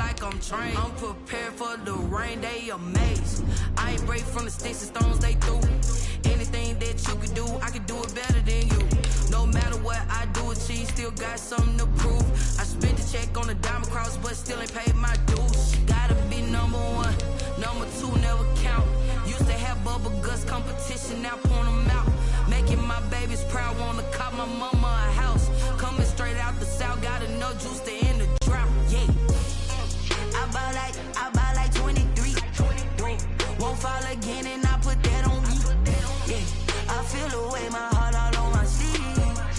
like I'm trained. I'm prepared for the rain, they amazed. I ain't brave from the sticks and stones they threw. Anything that you could do, I could do it better than you. No matter what I do, achieve, still got something to prove. I spent the check on the diamond cross, but still ain't paid my dues. Gotta be number one, number two never count. Used to have bubble guts competition, now point them out. Making my babies proud, wanna cop my mama a house. Coming straight out the south, got enough juice to end the drought. Yeah, I buy like 23. Won't fall again, and I put that on me. Yeah, I feel the way, my heart all on my sleeve.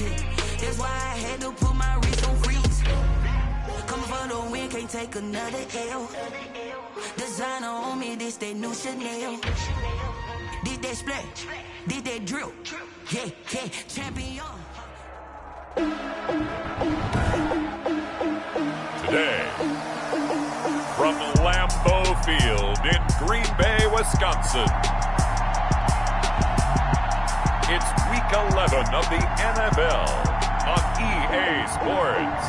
Yeah, that's why I had to put my wrist on freeze. Coming for the win, can't take another L. Designer on me, this that new Chanel. Did that splash, did that drill. Yeah, yeah, champion. Today, from Lambeau Field in Green Bay, Wisconsin, it's Week 11 of the NFL on EA Sports.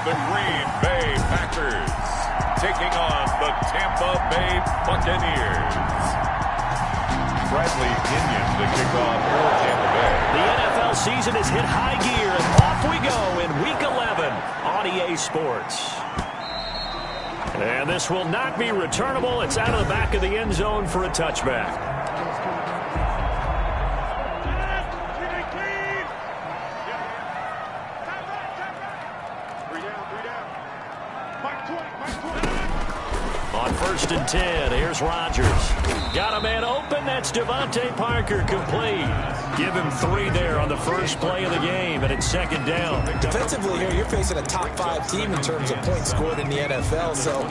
The Green Bay Packers taking on the Tampa Bay Buccaneers. Bradley Ginion to kick off for Tampa Bay. The NFL season has hit high gear, and off we go in Week 11 on EA Sports. And this will not be returnable. It's out of the back of the end zone for a touchback. On 1st and 10, here's Rodgers. Got a man open, that's Devontae Parker, complete. Give him 3 there on the first play of the game, and it's 2nd down. Defensively here, you're facing a top 5 team in terms of points scored in the NFL, so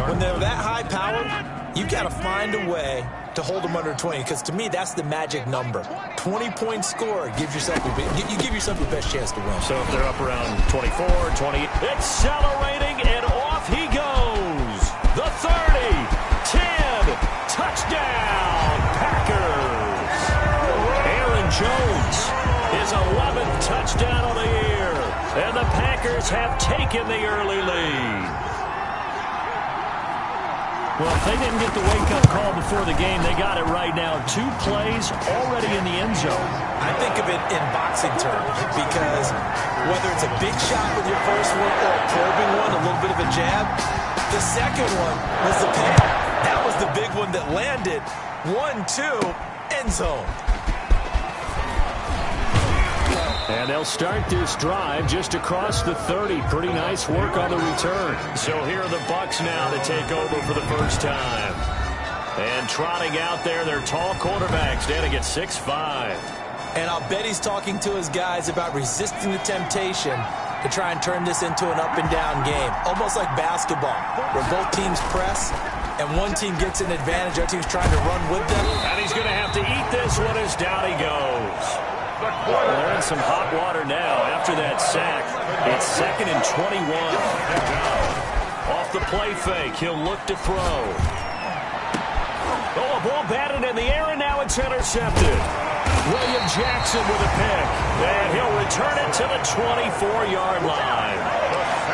when they're that high powered, you've got to find a way to hold them under 20, because to me, that's the magic number. 20 points scored gives yourself you give yourself your best chance to win. So if they're up around 24, 20, accelerating, and off he goes. The 30, 10, touchdown, Packers. Aaron Jones, his 11th touchdown of the year, and the Packers have taken the early lead. Well, if they didn't get the wake-up call before the game, they got it right now. 2 plays already in the end zone. I think of it in boxing terms, because whether it's a big shot with your first one or a probing one, a little bit of a jab, the second one was the pick. That was the big one that landed. 1-2, end zone. And they'll start this drive just across the 30. Pretty nice work on the return. So here are the Bucs now to take over for the first time. And trotting out there, their tall quarterback standing at 6'5". And I'll bet he's talking to his guys about resisting the temptation to try and turn this into an up-and-down game. Almost like basketball, where both teams press, and one team gets an advantage, the other team's trying to run with them. And he's going to have to eat this one as down he goes. Well, they're in some hot water now after that sack. It's 2nd and 21. Off the play fake, he'll look to throw. Oh, a ball batted in the air, and now it's intercepted. William Jackson with a pick, and he'll return it to the 24-yard line.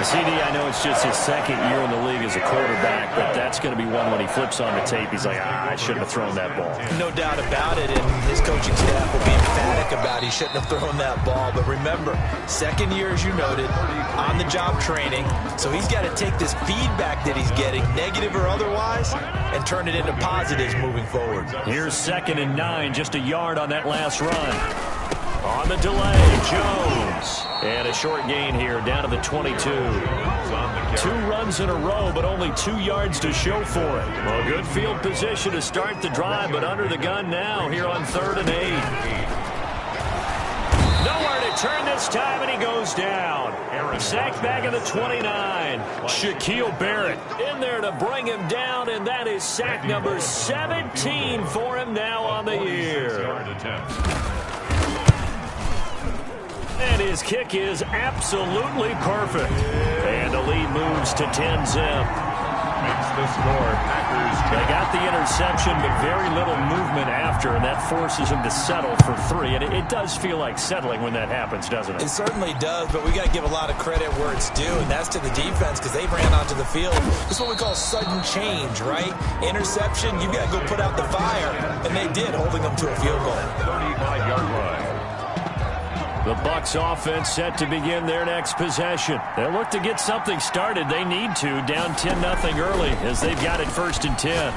CD, I know it's just his 2nd year in the league as a quarterback, but that's going to be one when he flips on the tape. He's like, I shouldn't have thrown that ball. No doubt about it, and his coaching staff will be emphatic about he shouldn't have thrown that ball. But remember, 2nd year, as you noted, on-the-job training, so he's got to take this feedback that he's getting, negative or otherwise, and turn it into positives moving forward. Here's 2nd and 9, just a yard on that last run. On the delay, Jones. And a short gain here, down to the 22. 2 runs in a row, but only 2 yards to show for it. Well, good field position to start the drive, but under the gun now here on 3rd and 8. Nowhere to turn this time, and he goes down. Sacked back at the 29. Shaquille Barrett in there to bring him down, and that is sack number 17 for him now on the year. his kick is absolutely perfect. And the lead moves to 10-zip. Makes the score. Packers. They got the interception, but very little movement after, and that forces them to settle for 3. And it does feel like settling when that happens, doesn't it? It certainly does, but we got to give a lot of credit where it's due, and that's to the defense because they ran onto the field. This is what we call sudden change, right? Interception, you got to go put out the fire, and they did, holding them to a field goal. 35-yard line. The Bucs offense set to begin their next possession. They'll look to get something started. They need to, down 10-0 early as they've got it 1st and 10.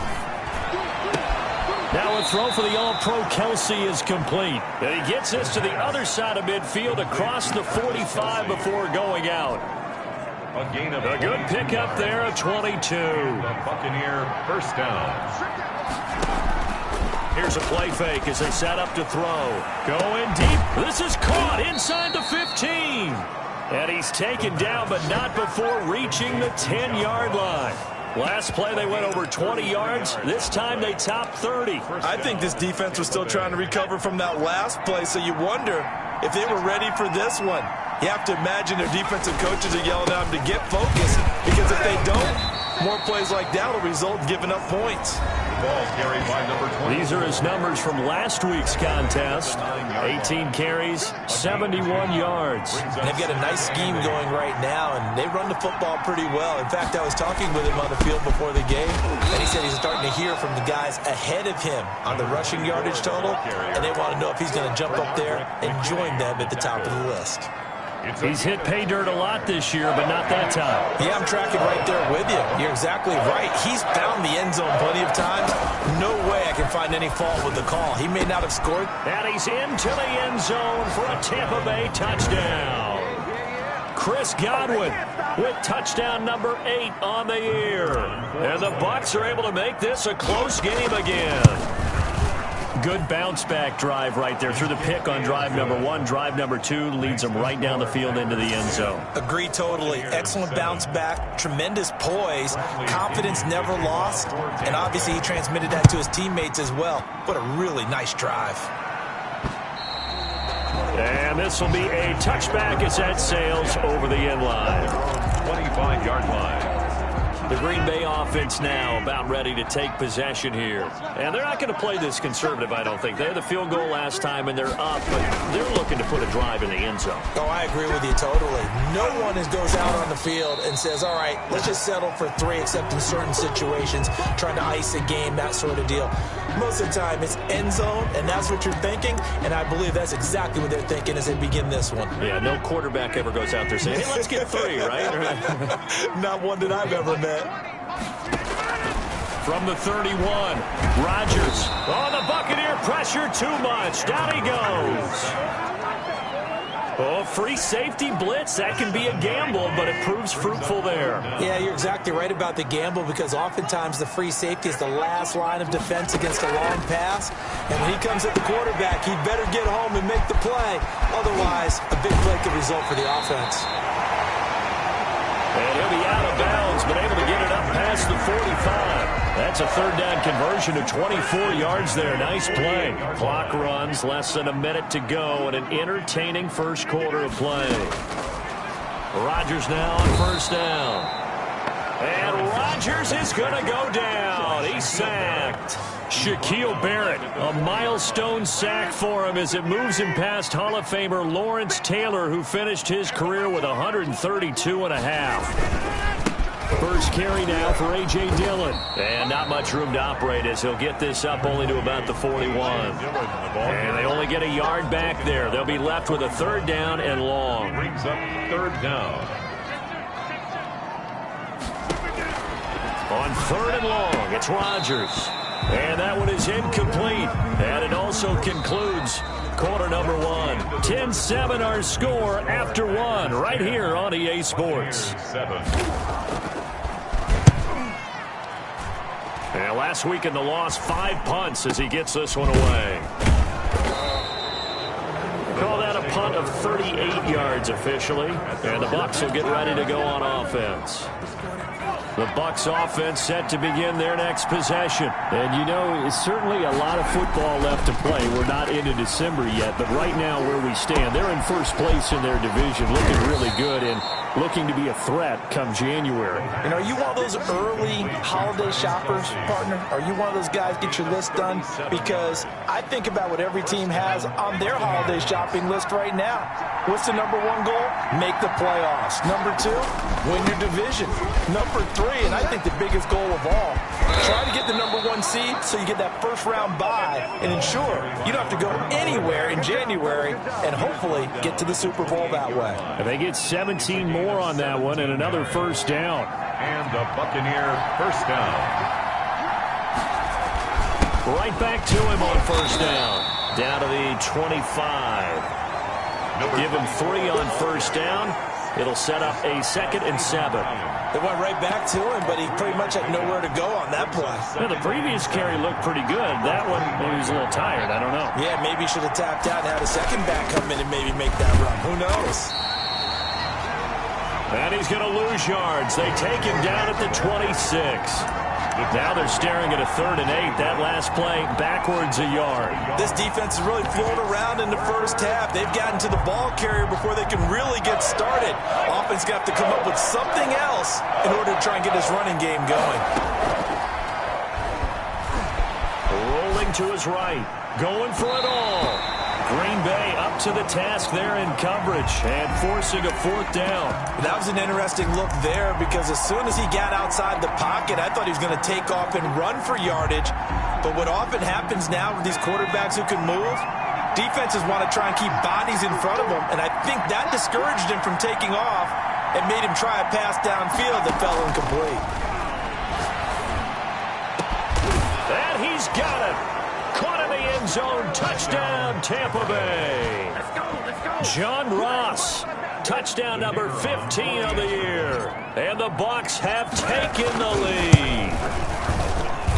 Now a throw for the All-Pro Kelsey is complete. And he gets this to the other side of midfield across the 45 before going out. A gain of A good pickup there, a 22. The Buccaneer first down. Here's a play fake as they set up to throw. Going deep. This is caught inside the 15. And he's taken down, but not before reaching the 10-yard line. Last play, they went over 20 yards. This time, they topped 30. I think this defense was still trying to recover from that last play, so you wonder if they were ready for this one. You have to imagine their defensive coaches are yelling at them to get focused, because if they don't, more plays like that will result in giving up points. Ball carried by number 20. These are his numbers from last week's contest. 18 carries, 71 yards. And they've got a nice scheme going right now, and they run the football pretty well. In fact, I was talking with him on the field before the game, and he said he's starting to hear from the guys ahead of him on the rushing yardage total, and they want to know if he's going to jump up there and join them at the top of the list. He's hit pay dirt a lot this year, but not that time. Yeah, I'm tracking right there with you. You're exactly right. He's found the end zone plenty of times. No way I can find any fault with the call. He may not have scored. And he's into the end zone for a Tampa Bay touchdown. Chris Godwin with touchdown number 8 on the year. And the Bucs are able to make this a close game again. Good bounce-back drive right there through the pick on drive number 1. Drive number 2 leads them right down the field into the end zone. Agree totally. Excellent bounce-back, tremendous poise, confidence never lost, and obviously he transmitted that to his teammates as well. What a really nice drive. And this will be a touchback as that sails over the end line. 25-yard line. The Green Bay offense now about ready to take possession here. And they're not going to play this conservative, I don't think. They had the field goal last time, and they're up, but they're looking to put a drive in the end zone. Oh, I agree with you totally. No one goes out on the field and says, all right, let's just settle for 3, except in certain situations, trying to ice a game, that sort of deal. Most of the time, it's end zone, and that's what you're thinking, and I believe that's exactly what they're thinking as they begin this one. Yeah, no quarterback ever goes out there saying, hey, let's get 3, right? Not one that I've ever met. From the 31, Rodgers. Oh, the Buccaneer pressure too much. Down he goes. Oh, free safety blitz. That can be a gamble, but it proves fruitful there. Yeah, you're exactly right about the gamble because oftentimes the free safety is the last line of defense against a long pass. And when he comes at the quarterback, he better get home and make the play. Otherwise, a big play could result for the offense. And he'll be out of bounds, but able to get it up past the 45. That's a third down conversion of 24 yards there. Nice play. Clock runs, less than a minute to go, and an entertaining first quarter of play. Rodgers now on first down. And Rodgers is going to go down. He's sacked. Shaquille Barrett, a milestone sack for him as it moves him past Hall of Famer Lawrence Taylor, who finished his career with 132.5. First carry now for A.J. Dillon. And not much room to operate as he'll get this up only to about the 41. And they only get a yard back there. They'll be left with a third down and long. Brings up third down. On third and long, it's Rodgers. And that one is incomplete. And it also concludes quarter number 1. 10-7 our score after 1 right here on EA Sports. And last week in the loss, 5 punts as he gets this one away. Call that a punt of 38 yards officially. And the Bucs will get ready to go on offense. The Bucs offense set to begin their next possession. And you know, it's certainly a lot of football left to play. We're not into December yet, but right now where we stand, they're in first place in their division, looking really good and looking to be a threat come January. And are you one of those early holiday shoppers, partner? Are you one of those guys get your list done? Because I think about what every team has on their holiday shopping list right now. What's the number one goal? Make the playoffs. Number two, win your division. Number three, and I think the biggest goal of all, try to get the number one seed so you get that first round bye and ensure you don't have to go anywhere in January and hopefully get to the Super Bowl that way. And they get 17 more on that one and another first down. And the Buccaneer first down. Right back to him on first down. Down to the 25. Give him 3 on first down. It'll set up a 2nd and 7. They went right back to him, but he pretty much had nowhere to go on that play. Now, the previous carry looked pretty good. That one, maybe he was a little tired. I don't know. Yeah, maybe he should have tapped out and had a second back come in and maybe make that run. Who knows? And he's going to lose yards. They take him down at the 26. Now they're staring at a 3rd and 8. That last play, backwards a yard. This defense is really flown around in the first half. They've gotten to the ball carrier before they can really get started. Offense got to come up with something else in order to try and get this running game going. Rolling to his right. Going for it all. Green Bay up to the task there in coverage and forcing a 4th down. That was an interesting look there because as soon as he got outside the pocket, I thought he was going to take off and run for yardage. But what often happens now with these quarterbacks who can move, defenses want to try and keep bodies in front of them, and I think that discouraged him from taking off and made him try a pass downfield that fell incomplete. And he's got it. Caught in the end zone. Touchdown, Tampa Bay. Let's go. John Ross. Touchdown number 15 of the year. And the Bucs have taken the lead.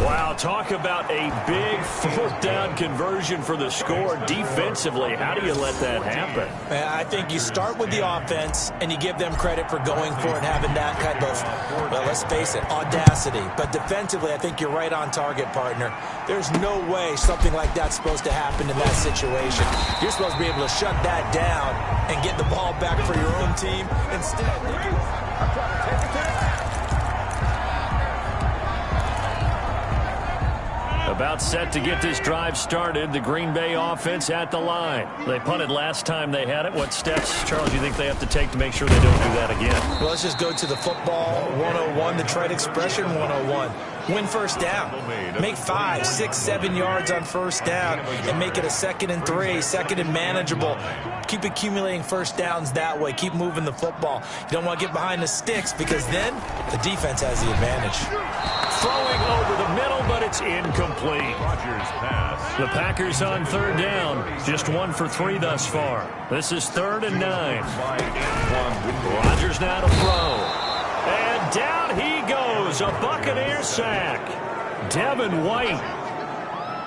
Wow, talk about a big 4th down conversion for the score. Defensively, how do you let that happen? I think you start with the offense and you give them credit for going for it and having that kind of, well, let's face it, audacity. But defensively, I think you're right on target, partner. There's no way something like that's supposed to happen in that situation. You're supposed to be able to shut that down and get the ball back for your own team. Instead, about set to get this drive started. The Green Bay offense at the line. They punted last time they had it. What steps, Charles, do you think they have to take to make sure they don't do that again? Well, let's just go to the football 101, the trade expression 101. Win first down. Make 5, 6, 7 yards on first down and make it a 2nd and 3, 2nd and manageable. Keep accumulating first downs that way. Keep moving the football. You don't want to get behind the sticks because then the defense has the advantage. Throwing over the middle, but it's incomplete. The Packers on 3rd down. Just 1 for 3 thus far. This is 3rd and 9. Rodgers now to throw. And down he goes. A Buccaneer sack. Devin White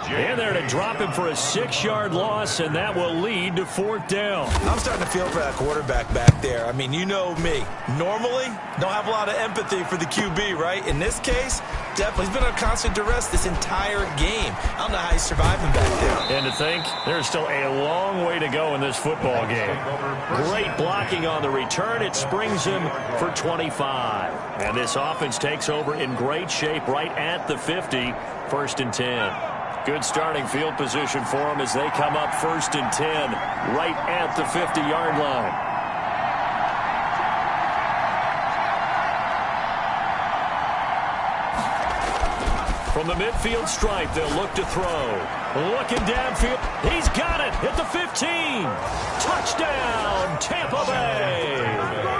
in there to drop him for a 6-yard loss, and that will lead to 4th down. I'm starting to feel for that quarterback back there. I mean, you know me. Normally, don't have a lot of empathy for the QB, right? In this case, definitely. He's been on constant duress this entire game. I don't know how he's surviving back there. And to think, there's still a long way to go in this football game. Great blocking on the return. It springs him for 25. And this offense takes over in great shape right at the 50, 1st and 10. Good starting field position for them as they come up 1st and 10 right at the 50-yard line. From the midfield stripe, they'll look to throw. Looking downfield. He's got it at the 15. Touchdown, Tampa Bay.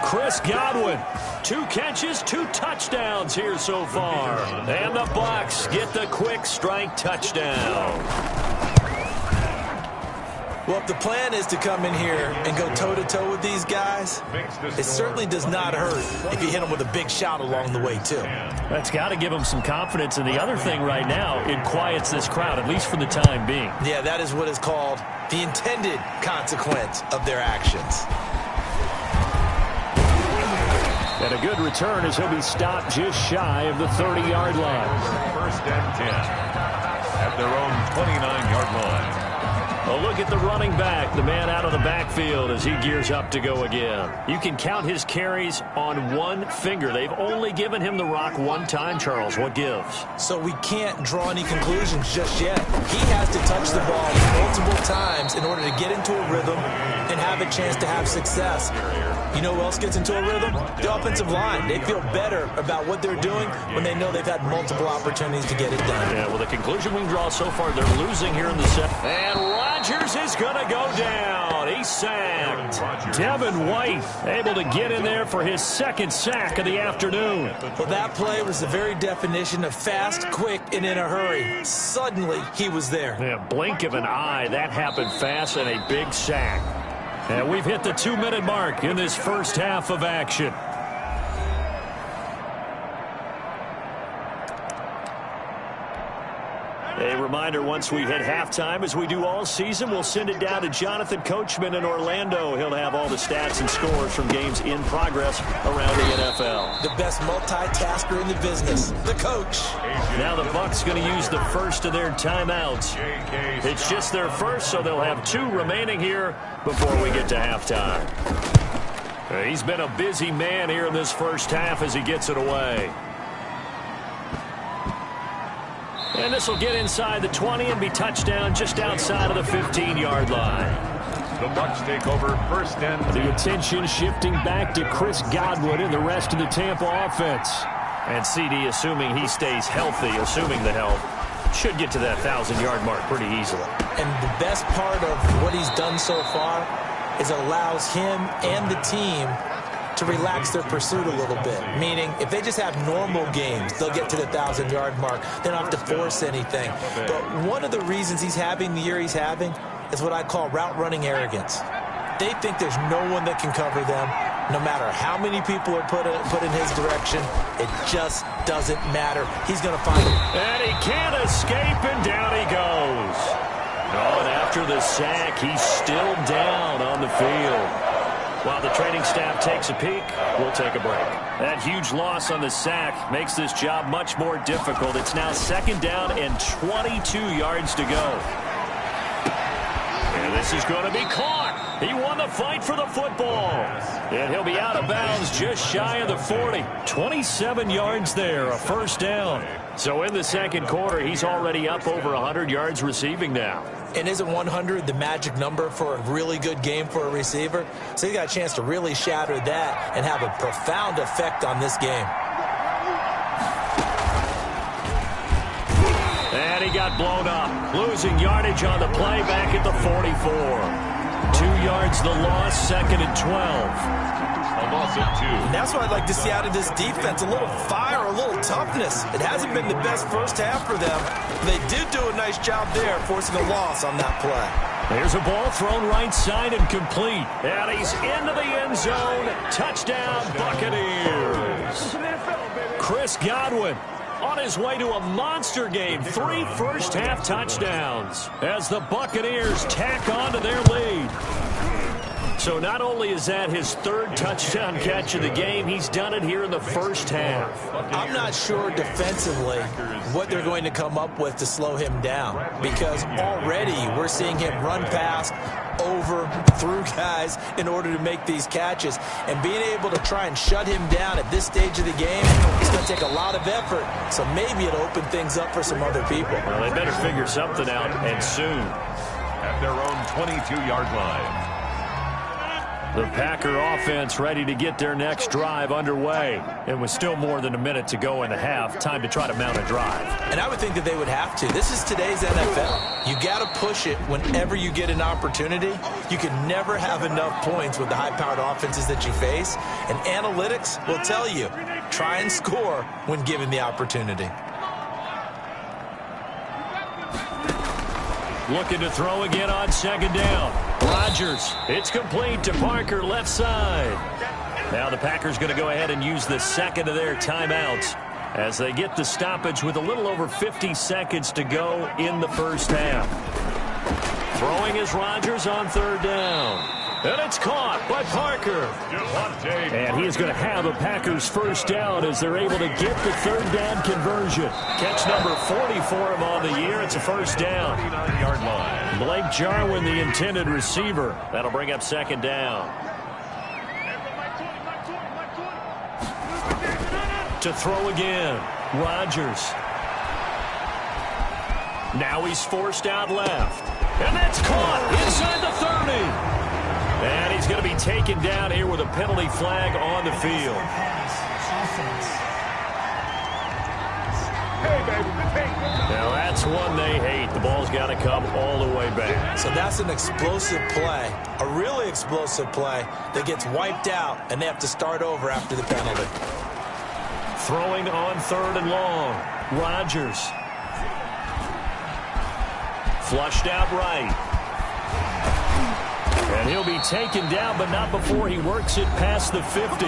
Chris Godwin, 2 catches, 2 touchdowns here so far. And the Bucs get the quick strike touchdown. Well, if the plan is to come in here and go toe-to-toe with these guys, it certainly does not hurt if you hit them with a big shot along the way, too. That's got to give them some confidence. And the other thing right now, it quiets this crowd, at least for the time being. Yeah, that is what is called the intended consequence of their actions. And a good return as he'll be stopped just shy of the 30-yard line. First and 10 at their own 29-yard line. Well, look at the running back, the man out of the backfield as he gears up to go again. You can count his carries on one finger. They've only given him the rock one time, Charles. What gives? So we can't draw any conclusions just yet. He has to touch the ball multiple times in order to get into a rhythm and have a chance to have success. You know who else gets into a rhythm? The offensive line. They feel better about what they're doing when they know they've had multiple opportunities to get it done. Yeah, well, the conclusion we can draw so far, they're losing here in the second. And Rodgers is going to go down. He's sacked. Devin White able to get in there for his second sack of the afternoon. Well, that play was the very definition of fast, quick, and in a hurry. Suddenly, he was there. Yeah, blink of an eye. That happened fast and a big sack. And we've hit the 2-minute mark in this first half of action. A reminder, once we hit halftime, as we do all season, we'll send it down to Jonathan Coachman in Orlando. He'll have all the stats and scores from games in progress around the NFL. The best multitasker in the business, the coach. Now the Bucs going to use the first of their timeouts. It's just their first, so they'll have 2 remaining here before we get to halftime. He's been a busy man here in this first half as he gets it away. And this will get inside the 20 and be touchdown just outside of the 15-yard line. The Bucs take over first and 10. The attention shifting back to Chris Godwin and the rest of the Tampa offense. And CD, assuming he stays healthy, assuming the health, should get to that 1,000-yard mark pretty easily. And the best part of what he's done so far is allows him and the team to relax their pursuit a little bit. Meaning, if they just have normal games, they'll get to the 1,000-yard mark. They don't have to force anything. But one of the reasons he's having the year he's having is what I call route running arrogance. They think there's no one that can cover them. No matter how many people are put in his direction, it just doesn't matter. He's going to find them. And he can't escape, and down he goes. Oh, and after the sack, he's still down on the field. While the training staff takes a peek, we'll take a break. That huge loss on the sack makes this job much more difficult. It's now second down and 22 yards to go. And this is going to be caught. He won the fight for the football. And he'll be out of bounds just shy of the 40. 27 yards there, a first down. So in the second quarter, he's already up over 100 yards receiving now. And isn't 100 the magic number for a really good game for a receiver? So he got a chance to really shatter that and have a profound effect on this game. And he got blown up. Losing yardage on the play back at the 44. 2 yards the loss, second and 12. A loss of 2. And that's what I'd like to see out of this defense. A little fire, a little toughness. It hasn't been the best first half for them. They did do a nice job there, forcing a loss on that play. There's a ball thrown right side and complete. And he's into the end zone. Touchdown, Buccaneers. Chris Godwin on his way to a monster game. 3 first-half touchdowns as the Buccaneers tack on to their lead. So not only is that his 3rd touchdown catch of the game, he's done it here in the first half. I'm not sure defensively what they're going to come up with to slow him down, because already we're seeing him run past, over, through guys in order to make these catches. And being able to try and shut him down at this stage of the game is going to take a lot of effort. So maybe it'll open things up for some other people. Well, they better figure something out, and soon. At their own 22-yard line. The Packer offense ready to get their next drive underway. And with still more than a minute to go in the half, time to try to mount a drive. And I would think that they would have to. This is today's NFL. You got to push it whenever you get an opportunity. You can never have enough points with the high-powered offenses that you face. And analytics will tell you, try and score when given the opportunity. Looking to throw again on second down. Rodgers, it's complete to Parker, left side. Now the Packers going to go ahead and use the second of their timeouts as they get the stoppage with a little over 50 seconds to go in the first half. Throwing is Rodgers on third down. And it's caught by Parker. And he is going to have a Packers first down as they're able to get the third down conversion. Catch number 40 for him on the year. It's a first down. 39-yard line. Blake Jarwin, the intended receiver. That'll bring up second down. To throw again, Rodgers. Now he's forced out left. And that's caught inside the 30. And he's going to be taken down here with a penalty flag on the field. Now that's one they hate. The ball's got to come all the way back. So that's an explosive play, a really explosive play that gets wiped out, and they have to start over after the penalty. Throwing on third and long. Rodgers. Flushed out right. And he'll be taken down, but not before he works it past the 50.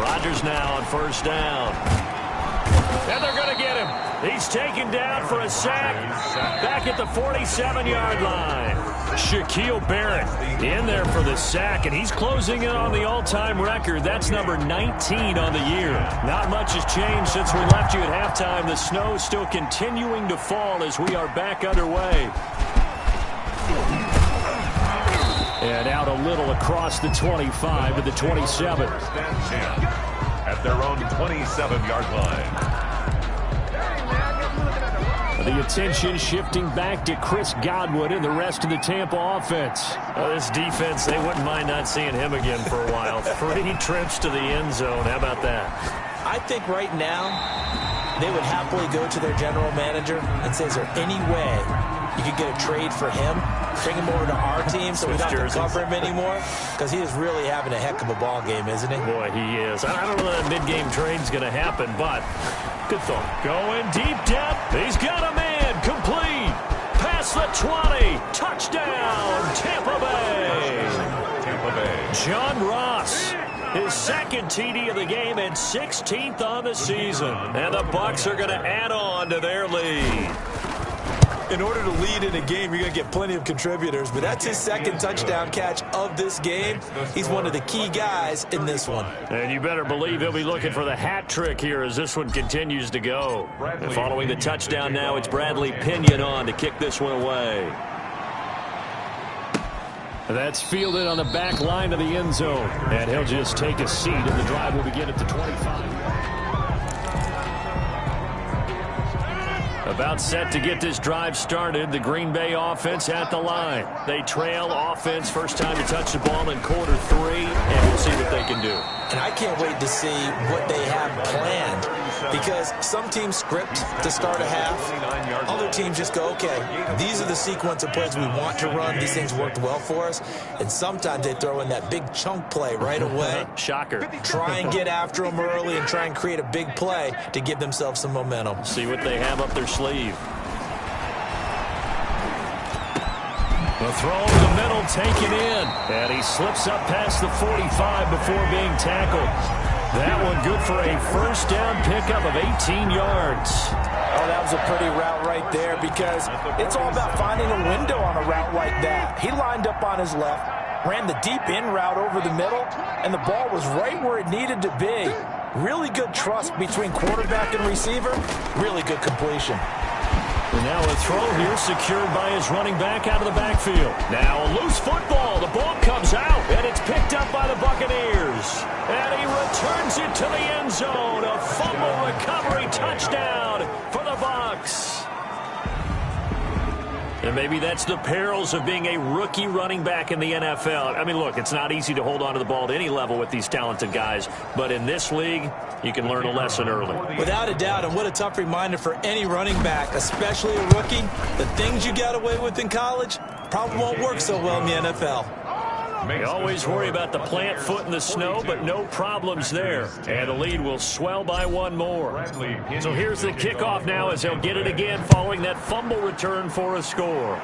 Rodgers now on first down. And they're going to get him. He's taken down for a sack back at the 47-yard line. Shaquille Barrett in there for the sack, and he's closing in on the all-time record. That's number 19 on the year. Not much has changed since we left you at halftime. The snow still continuing to fall as we are back underway. And out a little across the 25 to the 27. At their own 27-yard line. The attention shifting back to Chris Godwin and the rest of the Tampa offense. This defense, they wouldn't mind not seeing him again for a while. 3 trips to the end zone. How about that? I think right now they would happily go to their general manager and say, is there any way you could get a trade for him, bring him over to our team so we don't have to cover him anymore? Because he is really having a heck of a ball game, isn't he? Boy, he is. I don't know that mid-game trade's going to happen, but good thought. Going deep depth. He's got a man. Complete. Past the 20. Touchdown, Tampa Bay. Tampa Bay. John Ross. His second TD of the game and 16th on the season. And the Bucs are going to add on to their lead. In order to lead in a game, you're going to get plenty of contributors, but that's his second touchdown catch of this game. He's one of the key guys in this one. And you better believe he'll be looking for the hat trick here as this one continues to go. And following the touchdown now, it's Bradley Pinion on to kick this one away. That's fielded on the back line of the end zone. And he'll just take a seat, and the drive will begin at the 25. About set to get this drive started. The Green Bay offense at the line. They trail offense first time to touch the ball in quarter 3, and we'll see what they can do. And I can't wait to see what they have planned, because some teams script to start a half. Other teams just go, okay, these are the sequence of plays we want to run. These things worked well for us. And sometimes they throw in that big chunk play right away. Shocker. Try and get after them early and try and create a big play to give themselves some momentum. See what they have up their sleeve. The throw in the middle taken in. And he slips up past the 45 before being tackled. That one good for a first down pickup of 18 yards. Oh, that was a pretty route right there, because it's all about finding a window on a route like that. He lined up on his left, ran the deep in route over the middle, and the ball was right where it needed to be. Really good trust between quarterback and receiver. Really good completion. And now a throw here secured by his running back out of the backfield. Now a loose football. The ball comes out, and it's picked up by the Buccaneers. And he returns it to the end zone. A fumble recovery touchdown for the Bucs. And maybe that's the perils of being a rookie running back in the NFL. I mean, look, it's not easy to hold on to the ball at any level with these talented guys. But in this league, you can learn a lesson early. Without a doubt, and what a tough reminder for any running back, especially a rookie. The things you got away with in college probably won't work so well in the NFL. You always worry about the plant foot in the snow, but no problems there. And the lead will swell by one more. So here's the kickoff now as they'll get it again following that fumble return for a score.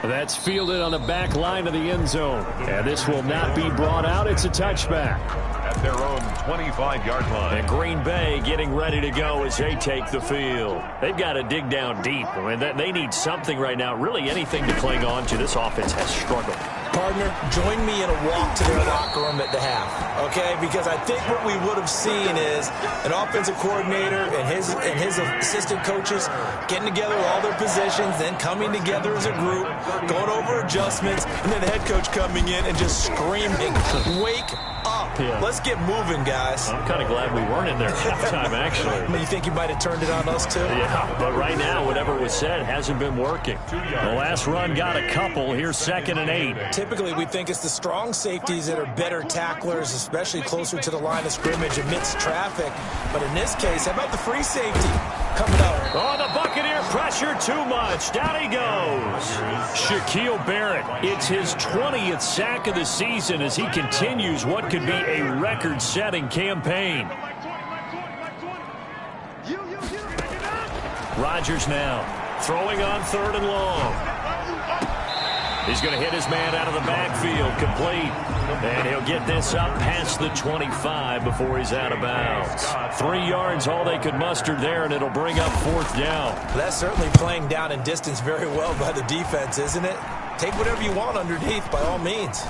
That's fielded on the back line of the end zone. And this will not be brought out. It's a touchback. At their own 25-yard line. And Green Bay getting ready to go as they take the field. They've got to dig down deep. I mean, they need something right now, really anything to cling on to. This offense has struggled. Partner, join me in a walk to their locker room at the half, okay? Because I think what we would have seen is an offensive coordinator and his assistant coaches getting together all their positions, then coming together as a group, going over adjustments, and then the head coach coming in and just screaming, "Wake up. Yeah. Let's get moving, guys." I'm kind of glad we weren't in there at halftime, actually. You think he might have turned it on us, too? Yeah, but right now, whatever was said hasn't been working. The last run got a couple. Here's 2nd and 8. Typically, we think it's the strong safeties that are better tacklers, especially closer to the line of scrimmage amidst traffic. But in this case, how about the free safety coming up? Oh, the Buccaneer pressure too much. Down he goes. Shaquille Barrett, it's his 20th sack of the season as he continues what could be a record-setting campaign. Rodgers now throwing on 3rd and long. He's going to hit his man out of the backfield, complete. And he'll get this up past the 25 before he's out of bounds. 3 yards, all they could muster there, and it'll bring up 4th down. That's certainly playing down in distance very well by the defense, isn't it? Take whatever you want underneath, by all means.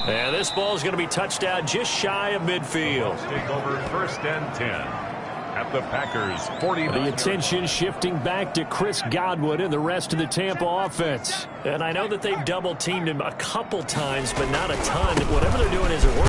And this ball is going to be touched down just shy of midfield. Take over 1st and 10. At the Packers 49. The attention shifting back to Chris Godwin and the rest of the Tampa offense. And I know that they've double-teamed him a couple times, but not a ton. Whatever they're doing isn't working.